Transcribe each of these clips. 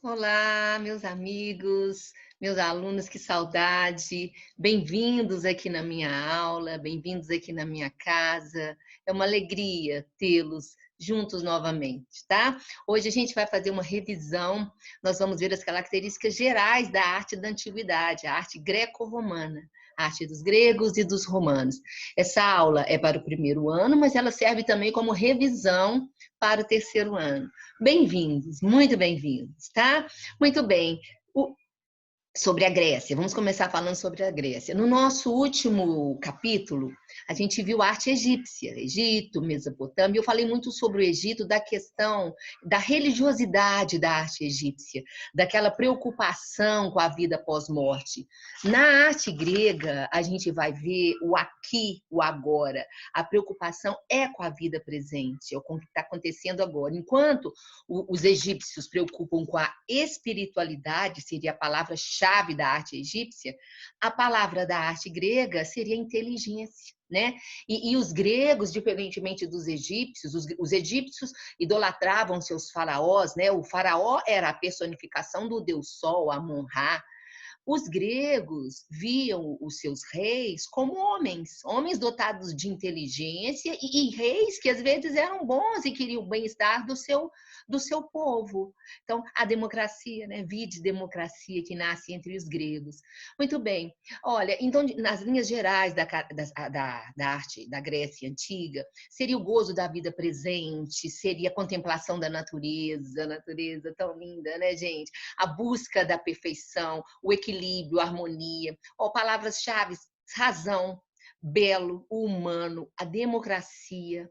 Olá, meus amigos, meus alunos, que saudade! Bem-vindos aqui na minha aula, bem-vindos aqui na minha casa. É uma alegria tê-los juntos novamente, tá? Hoje a gente vai fazer uma revisão, nós vamos ver as características gerais da arte da antiguidade, a arte greco-romana, a arte dos gregos e dos romanos. Essa aula é para o primeiro ano, mas ela serve também como revisão para o terceiro ano. Bem-vindos, muito bem-vindos, tá? Muito bem. Sobre a Grécia, vamos começar falando sobre a Grécia. No nosso último capítulo, a gente viu a arte egípcia, Egito, Mesopotâmia. Eu falei muito sobre o Egito, da questão da religiosidade da arte egípcia, daquela preocupação com a vida pós-morte. Na arte grega, a gente vai ver o aqui, o agora. A preocupação é com a vida presente, é com o que está acontecendo agora. Enquanto os egípcios preocupam com a espiritualidade, seria a palavra-chave da arte egípcia, a palavra da arte grega seria inteligência. Né? E os gregos, diferentemente dos egípcios, os egípcios idolatravam seus faraós, né? O faraó era a personificação do deus Sol, Amon-Ra. Os gregos viam os seus reis como homens, homens dotados de inteligência e reis que às vezes eram bons e queriam o bem-estar do seu povo. Então, a democracia, né? Vide democracia que nasce entre os gregos. Muito bem. Olha, então, nas linhas gerais da arte da Grécia Antiga, seria o gozo da vida presente, seria a contemplação da natureza, a natureza tão linda, né, gente? A busca da perfeição, o equilíbrio, a harmonia. Palavras-chave: razão, belo, o humano, a democracia.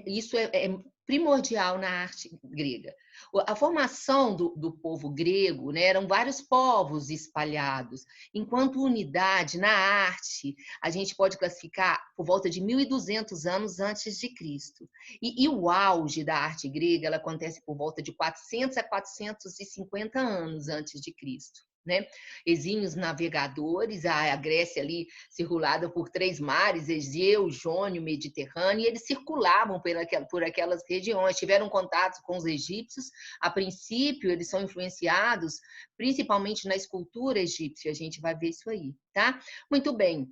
Isso é primordial na arte grega. A formação do povo grego, né, eram vários povos espalhados, enquanto unidade na arte a gente pode classificar por volta de 1.200 anos antes de Cristo. E o auge da arte grega ela acontece por volta de 400 a 450 anos antes de Cristo. Né? Exímios navegadores, a Grécia ali circulada por três mares, Egeu, Jônio, Mediterrâneo, e eles circulavam por aquelas regiões, tiveram contato com os egípcios. A princípio, eles são influenciados principalmente na escultura egípcia, a gente vai ver isso aí, tá? Muito bem.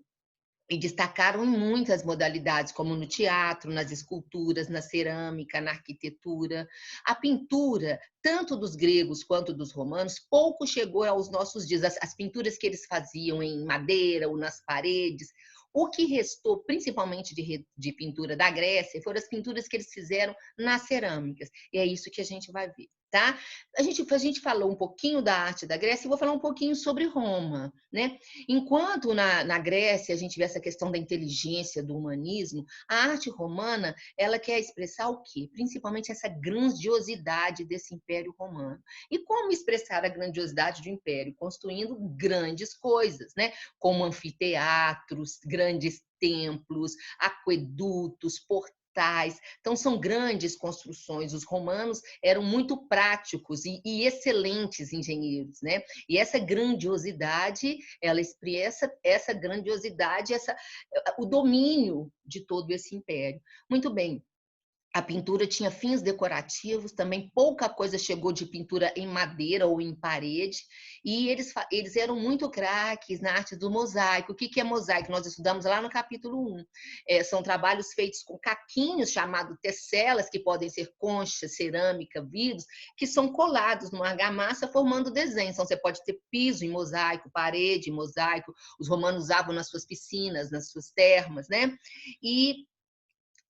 E destacaram em muitas modalidades, como no teatro, nas esculturas, na cerâmica, na arquitetura. A pintura, tanto dos gregos quanto dos romanos, pouco chegou aos nossos dias. As pinturas que eles faziam em madeira ou nas paredes. O que restou, principalmente de pintura da Grécia, foram as pinturas que eles fizeram nas cerâmicas. E é isso que a gente vai ver. Tá? A gente falou um pouquinho da arte da Grécia e vou falar um pouquinho sobre Roma. Né? Enquanto na Grécia a gente vê essa questão da inteligência, do humanismo, a arte romana ela quer expressar o quê? Principalmente essa grandiosidade desse Império Romano. E como expressar a grandiosidade do Império? Construindo grandes coisas, né? Como anfiteatros, grandes templos, aquedutos, portais. Então, são grandes construções. Os romanos eram muito práticos e excelentes engenheiros, né? E essa grandiosidade, ela expressa essa grandiosidade, o domínio de todo esse império. Muito bem. A pintura tinha fins decorativos, também pouca coisa chegou de pintura em madeira ou em parede, e eles eram muito craques na arte do mosaico. O que é mosaico? Nós estudamos lá no capítulo 1. São trabalhos feitos com caquinhos, chamados tesselas, que podem ser conchas, cerâmica, vidros, que são colados numa argamassa formando desenho. Então, você pode ter piso em mosaico, parede em mosaico, os romanos usavam nas suas piscinas, nas suas termas, né? E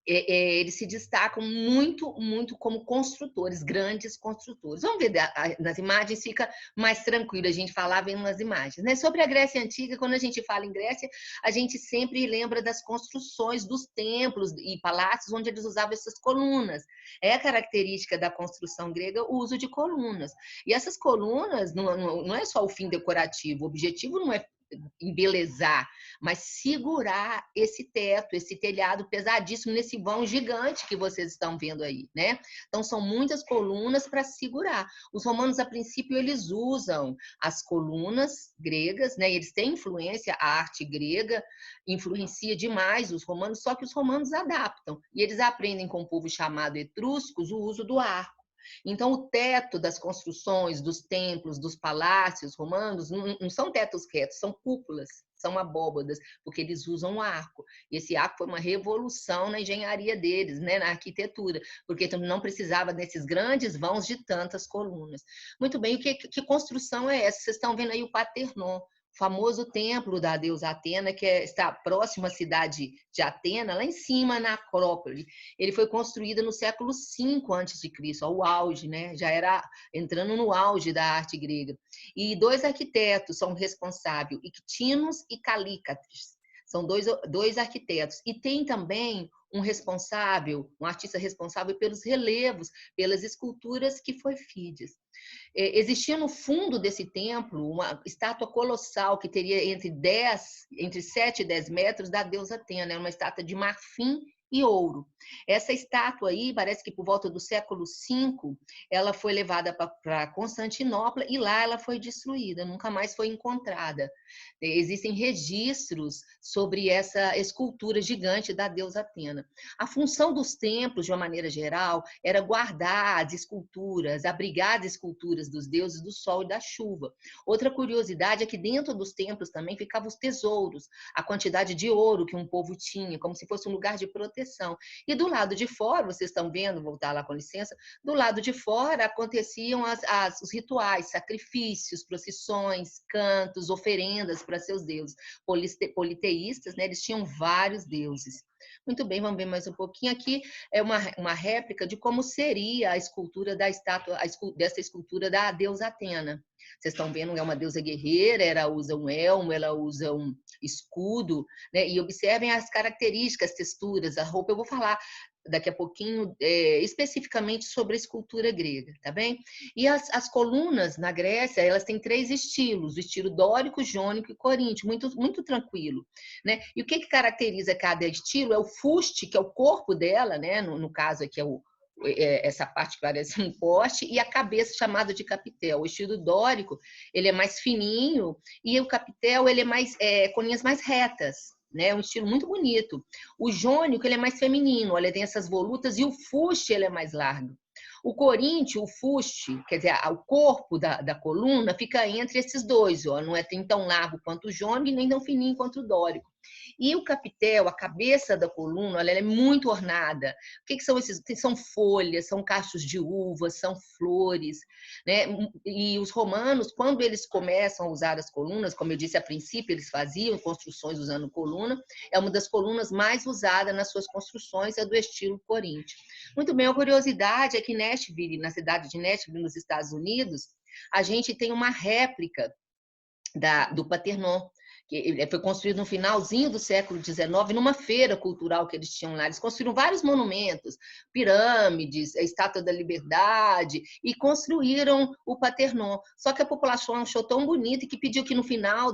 eles se destacam muito, muito como construtores, grandes construtores. Vamos ver nas imagens, fica mais tranquilo a gente falar vendo nas imagens. Né? Sobre a Grécia Antiga, quando a gente fala em Grécia, a gente sempre lembra das construções dos templos e palácios onde eles usavam essas colunas. É a característica da construção grega o uso de colunas. E essas colunas não é só o fim decorativo, o objetivo não é embelezar, mas segurar esse teto, esse telhado pesadíssimo nesse vão gigante que vocês estão vendo aí, né? Então são muitas colunas para segurar. Os romanos a princípio eles usam as colunas gregas, né? Eles têm influência, a arte grega influencia demais os romanos, só que os romanos adaptam e eles aprendem com o povo chamado etruscos o uso do arco. Então, o teto das construções, dos templos, dos palácios romanos, não são tetos retos, são cúpulas, são abóbadas, porque eles usam um arco. E esse arco foi uma revolução na engenharia deles, né, na arquitetura, porque não precisava desses grandes vãos de tantas colunas. Muito bem, que construção é essa? Vocês estão vendo aí o Partenon, famoso templo da deusa Atena, que está próximo à cidade de Atena, lá em cima, na Acrópole. Ele foi construído no século V a.C., ao auge, né? Já era entrando no auge da arte grega. E dois arquitetos são responsáveis, Ictinos e Calícrates. São dois arquitetos. E tem também um responsável, um artista responsável pelos relevos, pelas esculturas, que foi Fídias. Existia no fundo desse templo uma estátua colossal que teria entre 7 e 10 metros, da deusa Atena, uma estátua de marfim e ouro. Essa estátua aí, parece que por volta do século V, ela foi levada para Constantinopla e lá ela foi destruída, nunca mais foi encontrada. Existem registros sobre essa escultura gigante da deusa Atena. A função dos templos, de uma maneira geral, era guardar as esculturas, abrigar as esculturas dos deuses do sol e da chuva. Outra curiosidade é que dentro dos templos também ficavam os tesouros, a quantidade de ouro que um povo tinha, como se fosse um lugar de proteção. E do lado de fora, vocês estão vendo, voltar lá com licença, do lado de fora aconteciam os rituais, sacrifícios, procissões, cantos, oferendas para seus deuses. Politeístas, né, eles tinham vários deuses. Muito bem, vamos ver mais um pouquinho. Aqui é uma réplica de como seria a escultura da estátua, dessa escultura da deusa Atena. Vocês estão vendo, é uma deusa guerreira, ela usa um elmo, ela usa um escudo, né? E observem as características, as texturas, a roupa. Eu vou falar daqui a pouquinho especificamente sobre a escultura grega, tá bem? E as colunas na Grécia, elas têm 3 estilos: o estilo dórico, jônico e coríntio, muito tranquilo, né? E o que caracteriza cada estilo é o fuste, que é o corpo dela, né? No caso aqui essa parte que parece um poste, e a cabeça, chamada de capitel. O estilo dórico, ele é mais fininho, e o capitel, ele é mais com linhas mais retas, né? Um estilo muito bonito. O jônico, ele é mais feminino, olha, tem essas volutas, e o fuste, ele é mais largo. O coríntio, o fuste, quer dizer, o corpo da coluna fica entre esses dois, ó, não é tão largo quanto o jônico e nem tão fininho quanto o dórico. E o capitel, a cabeça da coluna, olha, ela é muito ornada. O que são esses? São folhas, são cachos de uvas, são flores, né? E os romanos, quando eles começam a usar as colunas, como eu disse a princípio, eles faziam construções usando coluna, é uma das colunas mais usadas nas suas construções, é do estilo coríntio. Muito bem, a curiosidade é que Nashville, na cidade de Nashville, nos Estados Unidos, a gente tem uma réplica do Partenon, que foi construído no finalzinho do século XIX, numa feira cultural que eles tinham lá. Eles construíram vários monumentos, pirâmides, a Estátua da Liberdade, e construíram o Partenon. Só que a população achou tão bonito que pediu que no final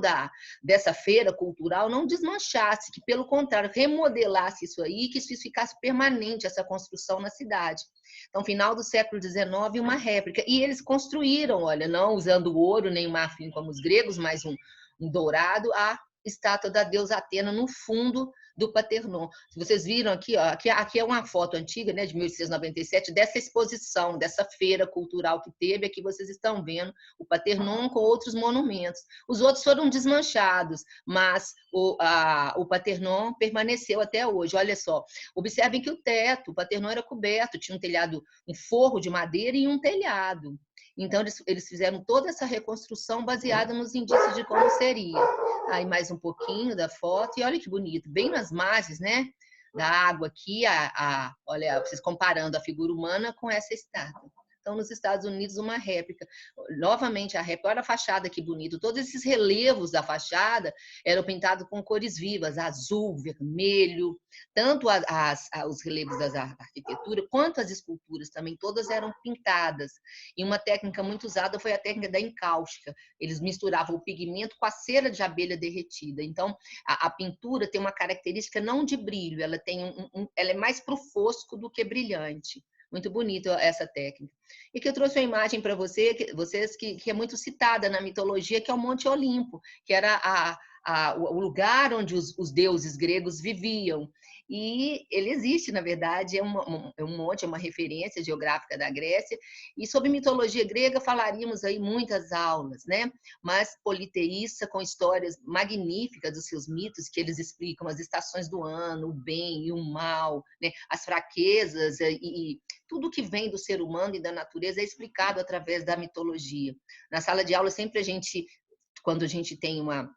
dessa feira cultural não desmanchasse, que pelo contrário, remodelasse isso aí, que isso ficasse permanente, essa construção na cidade. Então, final do século XIX, uma réplica. E eles construíram, olha, não usando ouro nem marfim como os gregos, mas um dourado, a estátua da deusa Atena no fundo do Partenon. Vocês viram aqui, ó, aqui é uma foto antiga, né, de 1897, dessa exposição, dessa feira cultural que teve. Aqui vocês estão vendo o Partenon com outros monumentos. Os outros foram desmanchados, mas o Partenon permaneceu até hoje. Olha só, observem que o Partenon era coberto, tinha um telhado, um forro de madeira e um telhado. Então, eles fizeram toda essa reconstrução baseada nos indícios de como seria. Aí, mais um pouquinho da foto, e olha que bonito, bem nas margens, né, da água aqui, olha, vocês comparando a figura humana com essa estátua. Então, nos Estados Unidos, uma réplica. Novamente, a réplica. Olha a fachada, que bonito. Todos esses relevos da fachada eram pintados com cores vivas, azul, vermelho. Tanto os relevos da arquitetura, quanto as esculturas também, todas eram pintadas. E uma técnica muito usada foi a técnica da encáustica. Eles misturavam o pigmento com a cera de abelha derretida. Então, a pintura tem uma característica não de brilho, ela é mais para o fosco do que brilhante. Muito bonito essa técnica. E que eu trouxe uma imagem para vocês que é muito citada na mitologia, que é o Monte Olimpo, que era o lugar onde os deuses gregos viviam. E ele existe, na verdade, é um monte, é uma referência geográfica da Grécia. E sobre mitologia grega falaríamos aí muitas aulas, né? Mas politeísta, com histórias magníficas dos seus mitos, que eles explicam as estações do ano, o bem e o mal, né? As fraquezas e tudo que vem do ser humano e da natureza é explicado através da mitologia. Na sala de aula, sempre quando a gente tem uma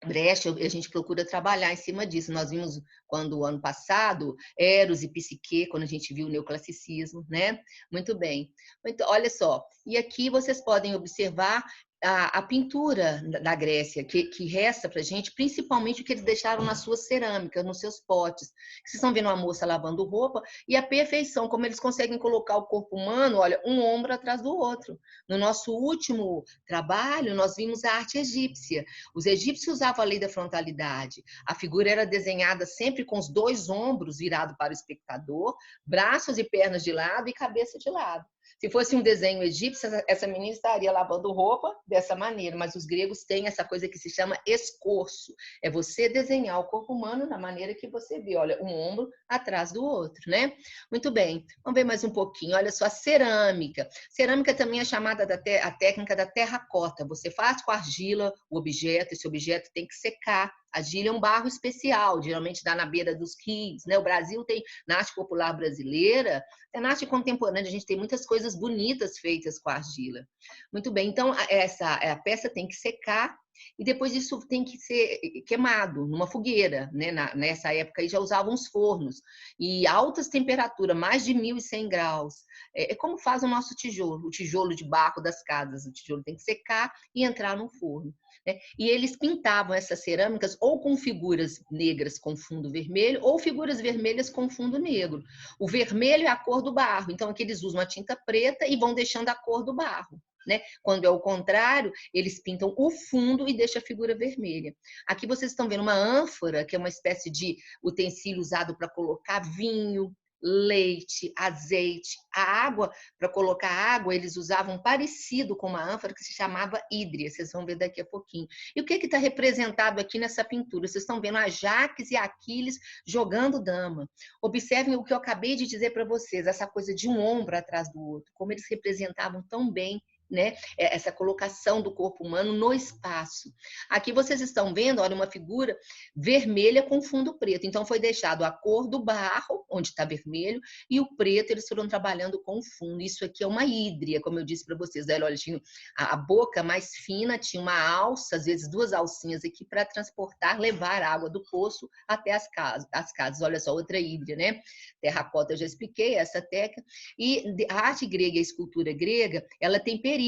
brecha, a gente procura trabalhar em cima disso. Nós vimos, quando o ano passado, Eros e Psique, quando a gente viu o neoclassicismo, né? Muito bem. Então, olha só, e aqui vocês podem observar a pintura da Grécia, que resta para a gente, principalmente o que eles deixaram nas suas cerâmicas, nos seus potes. Vocês estão vendo uma moça lavando roupa e a perfeição, como eles conseguem colocar o corpo humano, olha, um ombro atrás do outro. No nosso último trabalho, nós vimos a arte egípcia. Os egípcios usavam a lei da frontalidade. A figura era desenhada sempre com os dois ombros virados para o espectador, braços e pernas de lado e cabeça de lado. Se fosse um desenho egípcio, essa menina estaria lavando roupa dessa maneira, mas os gregos têm essa coisa que se chama escorço. É você desenhar o corpo humano da maneira que você vê, olha, um ombro atrás do outro, né? Muito bem, vamos ver mais um pouquinho. Olha só, a cerâmica. Cerâmica também é chamada a técnica da terracota. Você faz com argila o objeto, esse objeto tem que secar. A argila é um barro especial, geralmente dá na beira dos rios, né? O Brasil tem, na arte popular brasileira, na arte contemporânea, a gente tem muitas coisas bonitas feitas com argila. Muito bem, então a peça tem que secar e depois isso tem que ser queimado numa fogueira, né? Nessa época aí já usavam os fornos e altas temperaturas, mais de 1.100 graus. É como faz o nosso tijolo, o tijolo de barro das casas. O tijolo tem que secar e entrar no forno, né? E eles pintavam essas cerâmicas ou com figuras negras com fundo vermelho ou figuras vermelhas com fundo negro. O vermelho é a cor do barro, então aqui eles usam a tinta preta e vão deixando a cor do barro, né? Quando é o contrário, eles pintam o fundo e deixam a figura vermelha. Aqui vocês estão vendo uma ânfora, que é uma espécie de utensílio usado para colocar vinho, leite, azeite. A água, para colocar água, eles usavam parecido com uma ânfora que se chamava hídria. Vocês vão ver daqui a pouquinho. E o que está representado aqui nessa pintura? Vocês estão vendo a Jaques e a Aquiles jogando dama. Observem o que eu acabei de dizer para vocês, essa coisa de um ombro atrás do outro, como eles representavam tão bem, né, essa colocação do corpo humano no espaço. Aqui vocês estão vendo, olha, uma figura vermelha com fundo preto. Então foi deixado a cor do barro, onde está vermelho, e o preto eles foram trabalhando com o fundo. Isso aqui é uma hídria, como eu disse para vocês. Olha, tinha a boca mais fina, tinha uma alça, às vezes duas alcinhas aqui para transportar, levar a água do poço até as casas. Olha só, outra hídria, né? Terracota, eu já expliquei essa técnica. E a arte grega e a escultura grega, ela tem período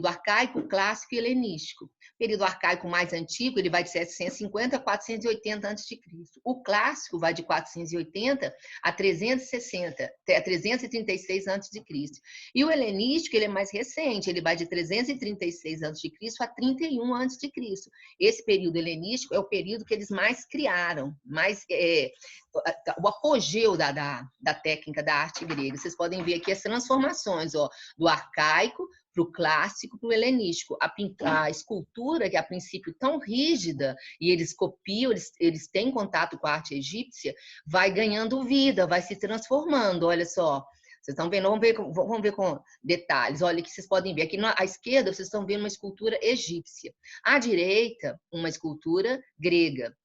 arcaico, clássico e helenístico. Período arcaico mais antigo, ele vai de 750 a 480 a.C. O clássico vai de 480 a 360, a 336 a.C. E o helenístico, ele é mais recente, ele vai de 336 a.C. a 31 a.C. Esse período helenístico é o período que eles mais criaram, o apogeu da técnica da arte grega. Vocês podem ver aqui as transformações, ó, do arcaico para o clássico, para o helenístico. A escultura, que é a princípio tão rígida, e eles copiam, eles têm contato com a arte egípcia, vai ganhando vida, vai se transformando. Olha só, vocês estão vendo? Vamos ver com detalhes. Olha, que vocês podem ver. Aqui à esquerda, vocês estão vendo uma escultura egípcia. À direita, uma escultura grega.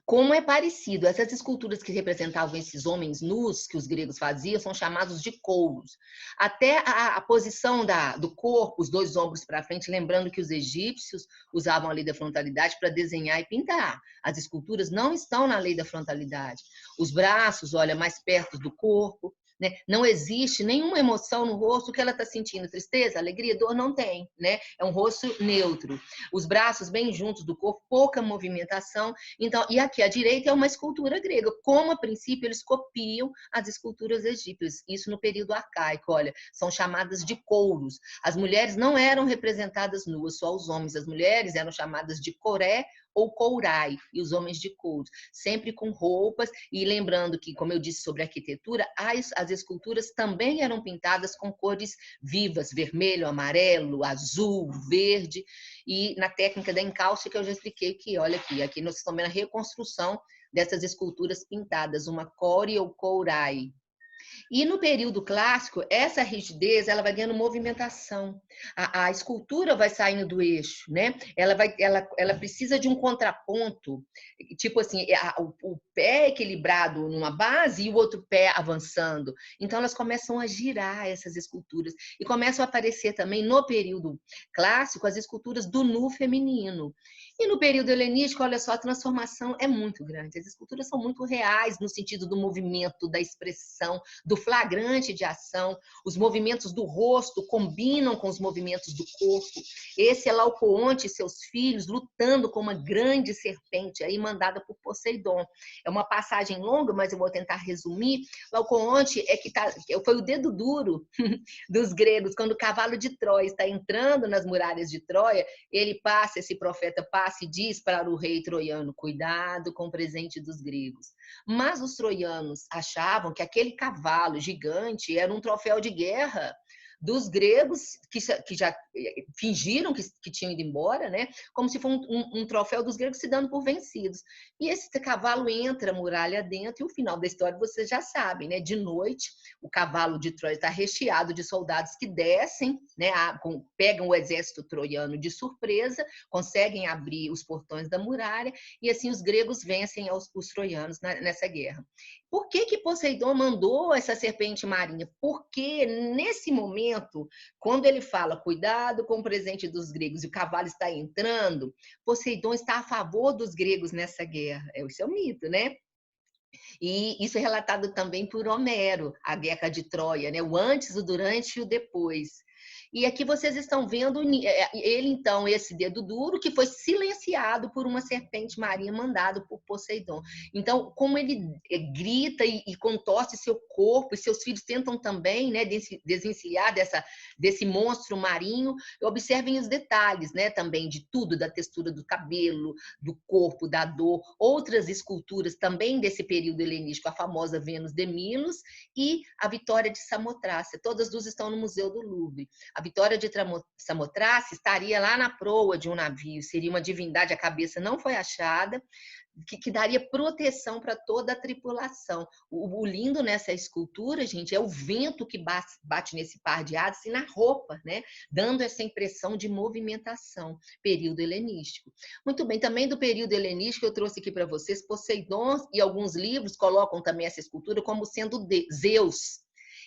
Como é parecido, essas esculturas que representavam esses homens nus que os gregos faziam são chamados de couros. Até a posição do corpo, os dois ombros para frente, lembrando que os egípcios usavam a lei da frontalidade para desenhar e pintar. As esculturas não estão na lei da frontalidade. Os braços, olha, mais perto do corpo, né? Não existe nenhuma emoção no rosto que ela está sentindo, tristeza, alegria, dor, não tem, né? É um rosto neutro. Os braços bem juntos do corpo, pouca movimentação. Então, e aqui à direita é uma escultura grega. Como a princípio eles copiam as esculturas egípcias, isso no período arcaico, olha, são chamadas de couros. As mulheres não eram representadas nuas, só os homens. As mulheres eram chamadas de coré ou courai, e os homens de couro, sempre com roupas, e lembrando que, como eu disse sobre arquitetura, as esculturas também eram pintadas com cores vivas, vermelho, amarelo, azul, verde, e na técnica da encalce que eu já expliquei que, olha aqui nós estamos vendo a reconstrução dessas esculturas pintadas, uma core ou courai. E no período clássico, essa rigidez ela vai ganhando movimentação. A escultura vai saindo do eixo, né? Ela precisa de um contraponto, tipo assim, o pé equilibrado numa base e o outro pé avançando. Então elas começam a girar essas esculturas e começam a aparecer também no período clássico as esculturas do nu feminino. E no período helenístico, olha só, a transformação é muito grande. As esculturas são muito reais no sentido do movimento, da expressão, do flagrante de ação. Os movimentos do rosto combinam com os movimentos do corpo. Esse é Laocoonte e seus filhos lutando com uma grande serpente aí mandada por Poseidon. É uma passagem longa, mas eu vou tentar resumir. Laocoonte foi o dedo duro dos gregos quando o cavalo de Troia está entrando nas muralhas de Troia. Esse profeta passa e diz para o rei troiano: cuidado com o presente dos gregos. Mas os troianos achavam que aquele cavalo gigante era um troféu de guerra dos gregos, que já fingiram que tinham ido embora, né? Como se fosse um troféu dos gregos se dando por vencidos. E esse cavalo entra a muralha dentro, e o final da história vocês já sabem, né? De noite, o cavalo de Troia está recheado de soldados que descem, né? Pegam o exército troiano de surpresa, conseguem abrir os portões da muralha, e assim os gregos vencem os troianos nessa guerra. Por que Poseidon mandou essa serpente marinha? Porque nesse momento, quando ele fala cuidado com o presente dos gregos e o cavalo está entrando, Poseidon está a favor dos gregos nessa guerra. Esse é o mito, né? E isso é relatado também por Homero, a guerra de Troia, né? O antes, o durante e o depois. E aqui vocês estão vendo ele, então, esse dedo duro, que foi silenciado por uma serpente marinha mandado por Poseidon. Então, como ele grita e contorce seu corpo, e seus filhos tentam também, né, desvencilhar desse monstro marinho, observem os detalhes, né, também de tudo, da textura do cabelo, do corpo, da dor. Outras esculturas também desse período helenístico, a famosa Vênus de Milos e a Vitória de Samotrácia. Todas duas estão no Museu do Louvre. A Vitória de Samotrácia estaria lá na proa de um navio, seria uma divindade, a cabeça não foi achada, que daria proteção para toda a tripulação. O lindo nessa escultura, gente, é o vento que bate nesse par de asas e na roupa, né? Dando essa impressão de movimentação, período helenístico. Muito bem, também do período helenístico eu trouxe aqui para vocês Poseidon, e alguns livros colocam também essa escultura como sendo Zeus.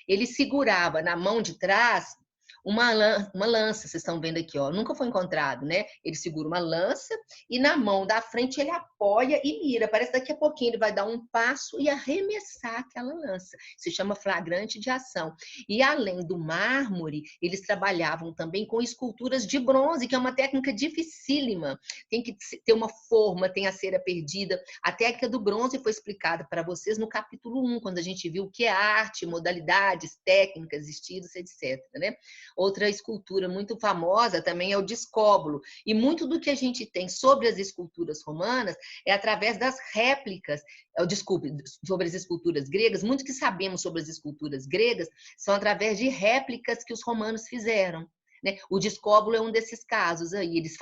Ele segurava na mão de trás uma lança, vocês estão vendo aqui, ó, nunca foi encontrado, né? Ele segura uma lança e na mão da frente ele apoia e mira. Parece que daqui a pouquinho ele vai dar um passo e arremessar aquela lança. Se chama flagrante de ação. E além do mármore, eles trabalhavam também com esculturas de bronze, que é uma técnica dificílima. Tem que ter uma forma, tem a cera perdida. A técnica do bronze foi explicada para vocês no capítulo 1, quando a gente viu o que é arte, modalidades, técnicas, estilos, etc, né? Outra escultura muito famosa também é o Discóbulo. E muito do que a gente tem sobre as esculturas romanas é através das réplicas, desculpe, sobre as esculturas gregas. Muito que sabemos sobre as esculturas gregas são através de réplicas que os romanos fizeram, né? O Discóbulo é um desses casos aí. Eles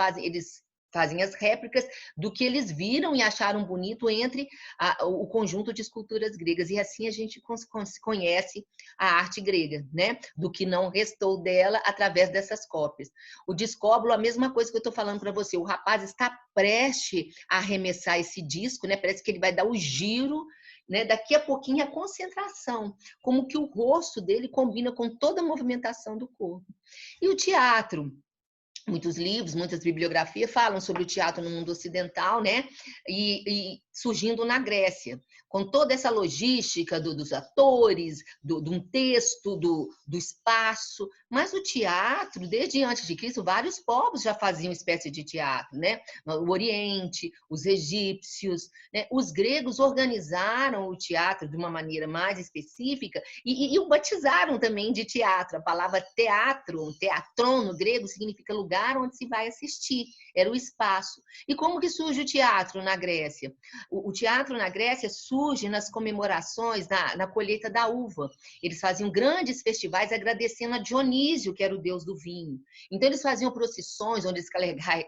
fazem as réplicas do que eles viram e acharam bonito entre o conjunto de esculturas gregas. E assim a gente conhece a arte grega, né? Do que não restou dela através dessas cópias. O Discóbulo, a mesma coisa que eu estou falando para você. O rapaz está prestes a arremessar esse disco, né? Parece que ele vai dar o giro, né? Daqui a pouquinho a concentração, como que o rosto dele combina com toda a movimentação do corpo. E o teatro? Muitos livros, muitas bibliografias falam sobre o teatro no mundo ocidental, né? E surgindo na Grécia, com toda essa logística dos atores, de um texto, do espaço. Mas o teatro, desde antes de Cristo, vários povos já faziam espécie de teatro, né? O Oriente, os egípcios, né? Os gregos organizaram o teatro de uma maneira mais específica e o batizaram também de teatro. A palavra teatro, teatron no grego, significa lugar lugar onde se vai assistir, era o espaço. E como que surge o teatro na Grécia? O teatro na Grécia surge nas comemorações, na colheita da uva. Eles faziam grandes festivais agradecendo a Dionísio, que era o deus do vinho. Então, eles faziam procissões onde eles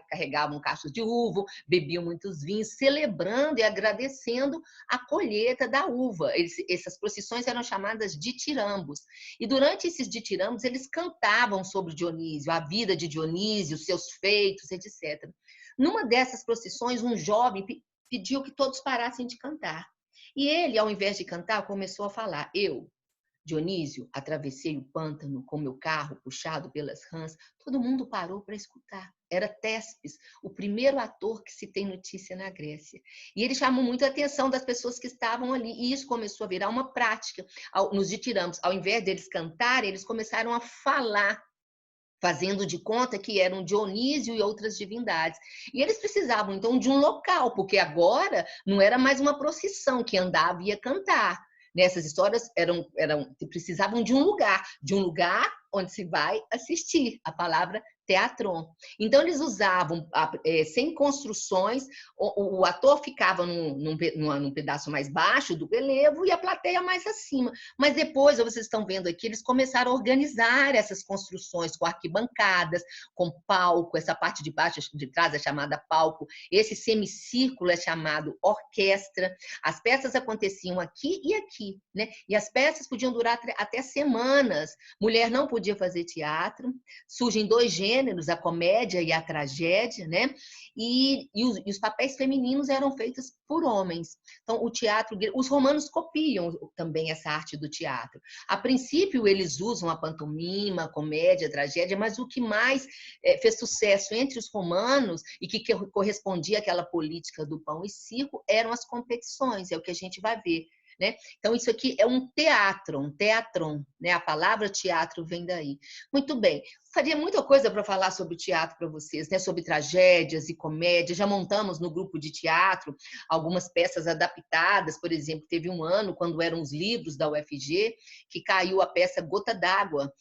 carregavam cachos de uva, bebiam muitos vinhos, celebrando e agradecendo a colheita da uva. Essas procissões eram chamadas ditirambos. E durante esses ditirambos, eles cantavam sobre Dionísio, a vida de Dionísio, seus feitos, etc. Numa dessas procissões, um jovem pediu que todos parassem de cantar. E ele, ao invés de cantar, começou a falar: eu, Dionísio, atravessei o pântano com meu carro puxado pelas rãs. Todo mundo parou para escutar. Era Téspis, o primeiro ator que se tem notícia na Grécia. E ele chamou muito a atenção das pessoas que estavam ali. E isso começou a virar uma prática. Nos ditirambos, ao invés deles cantarem, eles começaram a falar, fazendo de conta que eram Dionísio e outras divindades. E eles precisavam, então, de um local, porque agora não era mais uma procissão que andava e ia cantar. Nessas histórias precisavam de um lugar onde se vai assistir. A palavra teatron. Então, eles usavam, sem construções, o ator ficava num pedaço mais baixo do relevo e a plateia mais acima. Mas depois, vocês estão vendo aqui, eles começaram a organizar essas construções com arquibancadas, com palco, essa parte de baixo, de trás é chamada palco, esse semicírculo é chamado orquestra. As peças aconteciam aqui e aqui, né? E as peças podiam durar até semanas. Mulher não podia fazer teatro. Surgem dois gêneros, a comédia e a tragédia, né? E os papéis femininos eram feitos por homens. Então, o teatro, os romanos copiam também essa arte do teatro. A princípio, eles usam a pantomima, a comédia, a tragédia, mas o que mais fez sucesso entre os romanos e que correspondia àquela política do pão e circo eram as competições, é o que a gente vai ver. Né? Então, isso aqui é um teatron, né? A palavra teatro vem daí. Muito bem, faria muita coisa para falar sobre teatro para vocês, né? Sobre tragédias e comédias. Já montamos no grupo de teatro algumas peças adaptadas, por exemplo, teve um ano, quando eram os livros da UFG, que caiu a peça Gota d'Água,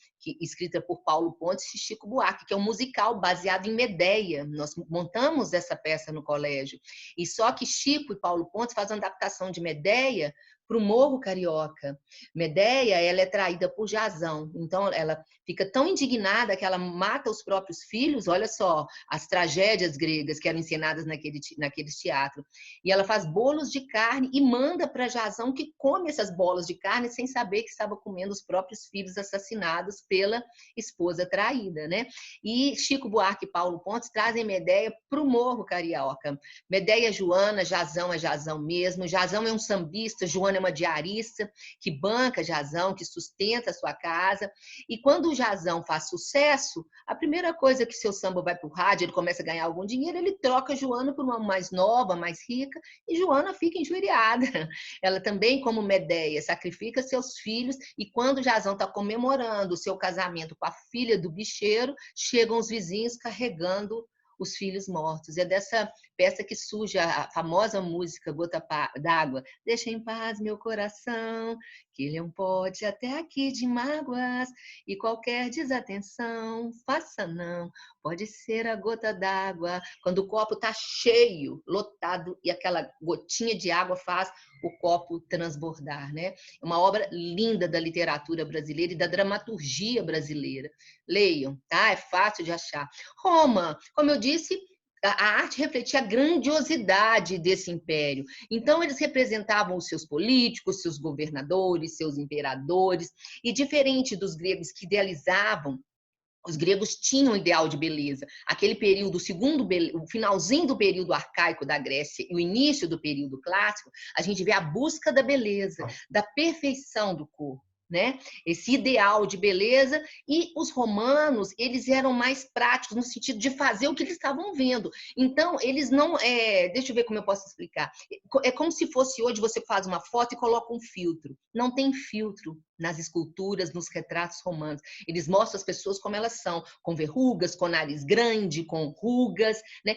escrita por Paulo Pontes e Chico Buarque, que é um musical baseado em Medéia. Nós montamos essa peça no colégio. E só que Chico e Paulo Pontes fazem uma adaptação de Medéia para o Morro Carioca. Medéia, ela é traída por Jasão, então ela fica tão indignada que ela mata os próprios filhos. Olha só, as tragédias gregas que eram encenadas naquele teatro. E ela faz bolos de carne e manda para Jasão, que come essas bolas de carne sem saber que estava comendo os próprios filhos assassinados pela esposa traída, né? E Chico Buarque e Paulo Pontes trazem Medéia para o Morro Carioca. Medéia é Joana, Jasão é Jasão mesmo. Jasão é um sambista, Joana é uma diarista que banca Jasão, que sustenta a sua casa. E quando o Jasão faz sucesso, a primeira coisa que seu samba vai para o rádio, ele começa a ganhar algum dinheiro, ele troca Joana por uma mais nova, mais rica, e Joana fica injuriada. Ela também, como Medéia, sacrifica seus filhos, e quando Jasão está comemorando o seu casamento com a filha do bicheiro, chegam os vizinhos carregando os filhos mortos. É dessa peça que surge a famosa música Gota d'Água. Deixa em paz meu coração, que ele é um pote até aqui de mágoas, e qualquer desatenção, faça não, pode ser a gota d'água. Quando o copo está cheio, lotado, e aquela gotinha de água faz o copo transbordar, né? É uma obra linda da literatura brasileira e da dramaturgia brasileira. Leiam, tá? É fácil de achar. Roma, como eu disse, a arte refletia a grandiosidade desse império. Então, eles representavam os seus políticos, seus governadores, seus imperadores, e diferente dos gregos que idealizavam, os gregos tinham um ideal de beleza. Aquele período, o finalzinho do período arcaico da Grécia e o início do período clássico, a gente vê a busca da beleza, da perfeição do corpo. Né? Esse ideal de beleza, e os romanos, eles eram mais práticos no sentido de fazer o que eles estavam vendo. Então, eles não... deixa eu ver como eu posso explicar. É como se fosse hoje, você faz uma foto e coloca um filtro. Não tem filtro nas esculturas, nos retratos romanos. Eles mostram as pessoas como elas são, com verrugas, com nariz grande, com rugas, né?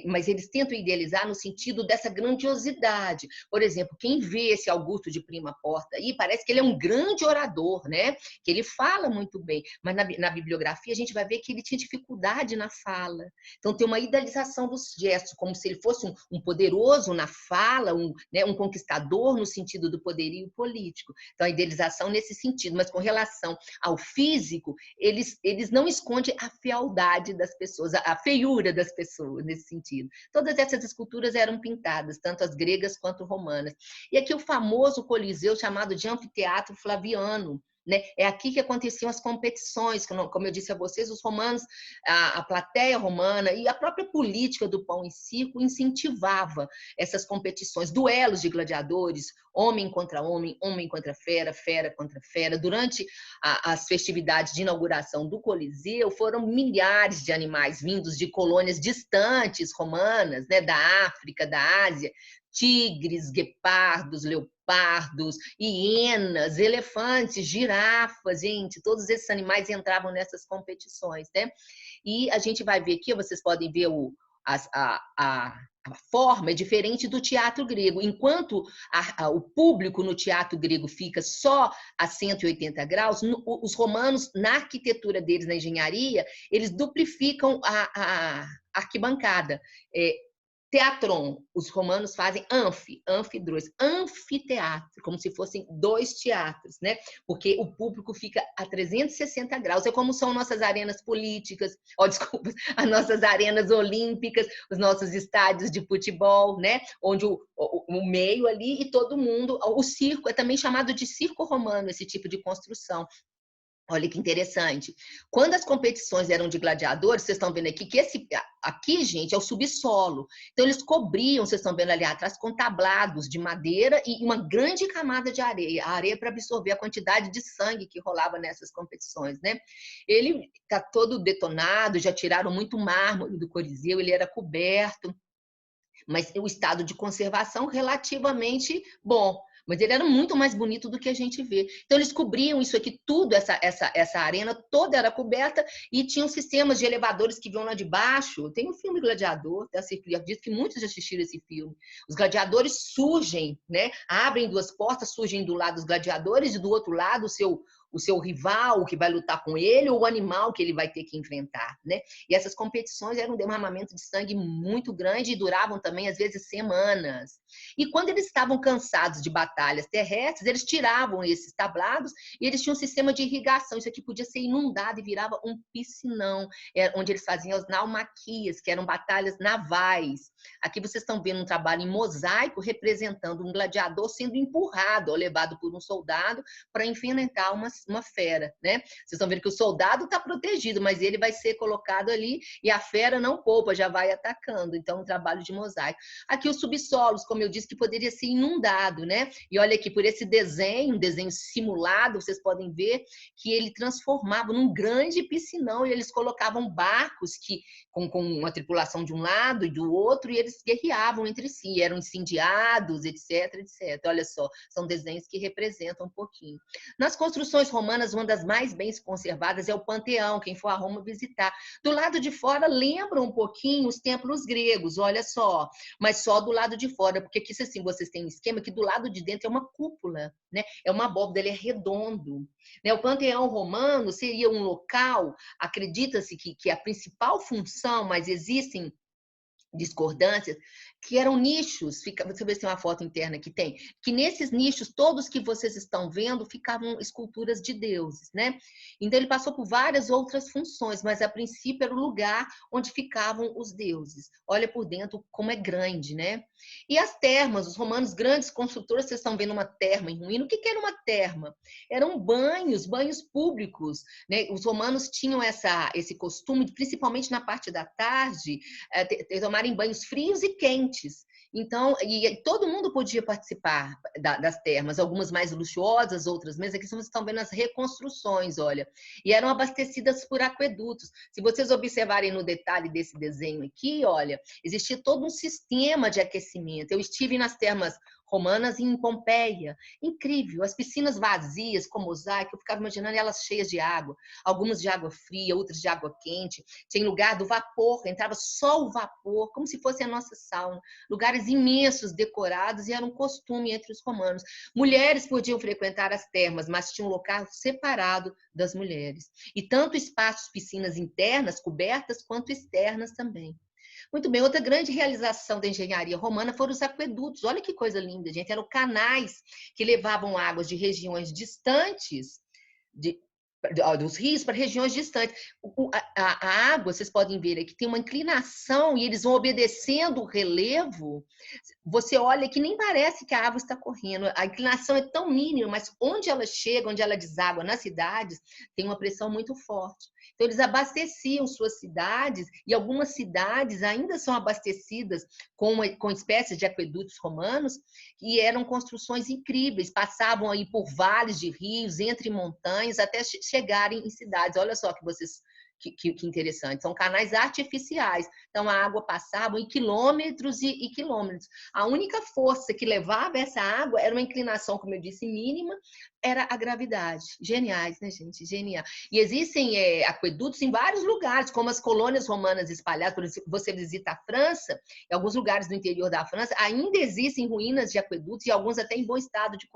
Mas eles tentam idealizar no sentido dessa grandiosidade. Por exemplo, quem vê esse Augusto de Prima Porta aí, parece que ele é um grande orador, né? Que ele fala muito bem, mas na bibliografia a gente vai ver que ele tinha dificuldade na fala. Então tem uma idealização dos gestos, como se ele fosse um poderoso na fala, né, um conquistador no sentido do poderio político. Então, a idealização nesse sentido, mas com relação ao físico, eles não escondem a fealdade das pessoas, a feiura das pessoas nesse sentido. Todas essas esculturas eram pintadas, tanto as gregas quanto romanas. E aqui o famoso Coliseu, chamado de Anfiteatro Flaviano, né? É aqui que aconteciam as competições, como eu disse a vocês, os romanos, a plateia romana e a própria política do pão e circo incentivava essas competições, duelos de gladiadores, homem contra homem, homem contra fera, fera contra fera. Durante as festividades de inauguração do Coliseu, foram milhares de animais vindos de colônias distantes romanas, né, da África, da Ásia, tigres, guepardos, leopardos, hienas, elefantes, girafas, gente, todos esses animais entravam nessas competições, né? E a gente vai ver aqui, vocês podem ver a forma é diferente do teatro grego. Enquanto o público no teatro grego fica só a 180 graus, os romanos, na arquitetura deles, na engenharia, eles duplificam a arquibancada. Teatron, os romanos fazem anfidrois, anfiteatro, como se fossem dois teatros, né? Porque o público fica a 360 graus. É como são nossas arenas políticas, desculpa, as nossas arenas olímpicas, os nossos estádios de futebol, né? Onde o meio ali e todo mundo, o circo é também chamado de circo romano, esse tipo de construção. Olha que interessante. Quando as competições eram de gladiadores, vocês estão vendo aqui que aqui, gente, é o subsolo. Então, eles cobriam, vocês estão vendo ali atrás, com tablados de madeira e uma grande camada de areia. A areia para absorver a quantidade de sangue que rolava nessas competições, né? Ele está todo detonado, já tiraram muito mármore do Coliseu, ele era coberto, mas o estado de conservação relativamente bom. Mas ele era muito mais bonito do que a gente vê. Então, eles cobriam isso aqui tudo, essa arena toda era coberta e tinham sistemas de elevadores que vinham lá de baixo. Tem um filme Gladiador, acredito que muitos já assistiram esse filme. Os gladiadores surgem, né? Abrem duas portas, surgem do lado dos gladiadores e do outro lado o seu rival que vai lutar com ele ou o animal que ele vai ter que enfrentar, né? E essas competições eram um derramamento de sangue muito grande e duravam também, às vezes, semanas. E quando eles estavam cansados de batalhas terrestres, eles tiravam esses tablados e eles tinham um sistema de irrigação. Isso aqui podia ser inundado e virava um piscinão, onde eles faziam as naumaquias, que eram batalhas navais. Aqui vocês estão vendo um trabalho em mosaico representando um gladiador sendo empurrado ou levado por um soldado para enfrentar uma fera, né? Vocês estão vendo que o soldado está protegido, mas ele vai ser colocado ali e a fera não poupa, já vai atacando. Então, um trabalho de mosaico. Aqui os subsolos, como eu disse, que poderia ser inundado, né? E olha aqui, por esse desenho, um desenho simulado, vocês podem ver que ele transformava num grande piscinão e eles colocavam barcos com uma tripulação de um lado e do outro e eles guerreavam entre si, eram incendiados, etc, etc. Olha só, são desenhos que representam um pouquinho. Nas construções romanas, uma das mais bem conservadas é o Panteão, quem for a Roma visitar. Do lado de fora, lembra um pouquinho os templos gregos, olha só, mas só do lado de fora, porque aqui, assim, vocês têm um esquema que do lado de dentro é uma cúpula, né? É uma abóbora, ele é redondo. Né? O Panteão romano seria um local, acredita-se que a principal função, mas existem discordâncias, que eram nichos, você vê se tem uma foto interna que tem, que nesses nichos, todos que vocês estão vendo, ficavam esculturas de deuses, né? Então ele passou por várias outras funções, mas a princípio era o lugar onde ficavam os deuses. Olha por dentro como é grande, né? E as termas, os romanos grandes construtores, vocês estão vendo uma terma em ruína. O que era uma terma? Eram banhos públicos, né? Os romanos tinham esse costume, principalmente na parte da tarde, tomarem banhos frios e quentes. Então, e todo mundo podia participar das termas, algumas mais luxuosas, outras menos. Aqui vocês estão vendo as reconstruções, olha. E eram abastecidas por aquedutos. Se vocês observarem no detalhe desse desenho aqui, olha, existia todo um sistema de aquecimento. Eu estive nas termas romanas em Pompeia. Incrível, as piscinas vazias, com mosaico, eu ficava imaginando elas cheias de água, algumas de água fria, outras de água quente. Tinha lugar do vapor, entrava só o vapor, como se fosse a nossa sauna. Lugares imensos, decorados, e era um costume entre os romanos. Mulheres podiam frequentar as termas, mas tinha um local separado das mulheres. E tanto espaços, piscinas internas, cobertas, quanto externas também. Muito bem, outra grande realização da engenharia romana foram os aquedutos. Olha que coisa linda, gente. Eram canais que levavam águas de regiões distantes de, dos rios para regiões distantes. A água, vocês podem ver aqui, tem uma inclinação e eles vão obedecendo o relevo. Você olha que nem parece que a água está correndo. A inclinação é tão mínima, mas onde ela chega, onde ela deságua nas cidades, tem uma pressão muito forte. Então, eles abasteciam suas cidades, e algumas cidades ainda são abastecidas com espécies de aquedutos romanos, e eram construções incríveis, passavam aí por vales de rios, entre montanhas, até chegarem em cidades. Olha só que vocês que interessante. São canais artificiais. Então, a água passava em quilômetros e quilômetros. A única força que levava essa água era uma inclinação, como eu disse, mínima, era a gravidade. Geniais, né, gente? Genial. E existem aquedutos em vários lugares, como as colônias romanas espalhadas. Por exemplo, você visita a França, em alguns lugares do interior da França, ainda existem ruínas de aquedutos e alguns até em bom estado de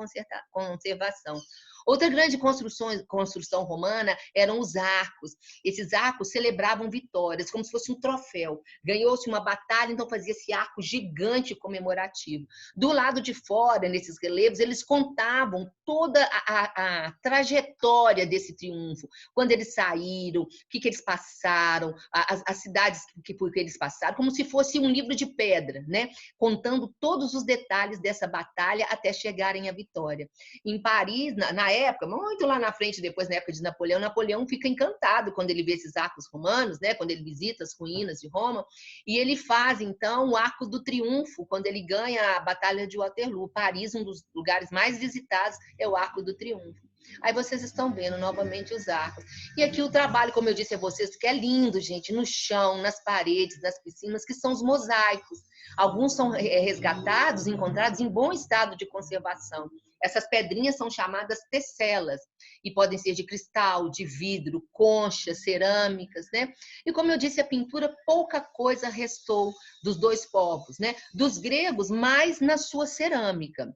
conservação. Outra grande construção romana eram os arcos. Esses arcos celebravam vitórias, como se fosse um troféu. Ganhou-se uma batalha, então fazia esse arco gigante comemorativo. Do lado de fora, nesses relevos, eles contavam toda a trajetória desse triunfo. Quando eles saíram, o que eles passaram, as cidades por que eles passaram, como se fosse um livro de pedra, né? Contando todos os detalhes dessa batalha até chegarem à vitória. Em Paris, na época, muito lá na frente, depois na época de Napoleão, Napoleão fica encantado quando ele vê esses arcos romanos, né? Quando ele visita as ruínas de Roma, e ele faz, então, o Arco do Triunfo, quando ele ganha a Batalha de Waterloo. Paris, um dos lugares mais visitados, é o Arco do Triunfo. Aí vocês estão vendo novamente os arcos. E aqui o trabalho, como eu disse a vocês, que é lindo, gente, no chão, nas paredes, nas piscinas, que são os mosaicos. Alguns são resgatados, encontrados em bom estado de conservação. Essas pedrinhas são chamadas tesselas e podem ser de cristal, de vidro, conchas, cerâmicas, né? E como eu disse, a pintura, pouca coisa restou dos dois povos, né? Dos gregos, mais na sua cerâmica.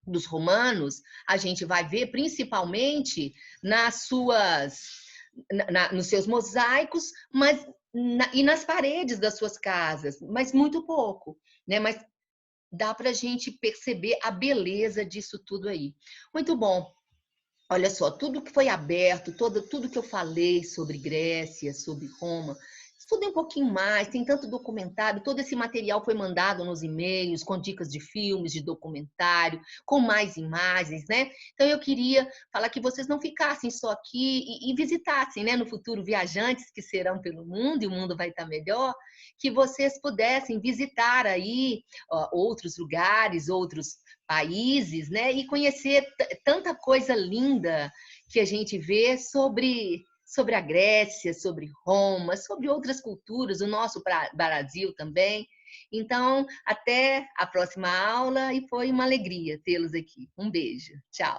Dos romanos, a gente vai ver principalmente nos seus mosaicos, mas e nas paredes das suas casas, mas muito pouco, né? Mas dá para a gente perceber a beleza disso tudo aí. Muito bom. Olha só, tudo que foi aberto, tudo que eu falei sobre Grécia, sobre Roma, estudem um pouquinho mais, tem tanto documentário, todo esse material foi mandado nos e-mails, com dicas de filmes, de documentário, com mais imagens, né? Então eu queria falar que vocês não ficassem só aqui e visitassem, né, no futuro, viajantes que serão pelo mundo, e o mundo vai estar melhor, que vocês pudessem visitar aí outros lugares, outros países, né? E conhecer tanta coisa linda que a gente vê sobre a Grécia, sobre Roma, sobre outras culturas, o nosso Brasil também. Então, até a próxima aula, e foi uma alegria tê-los aqui. Um beijo. Tchau.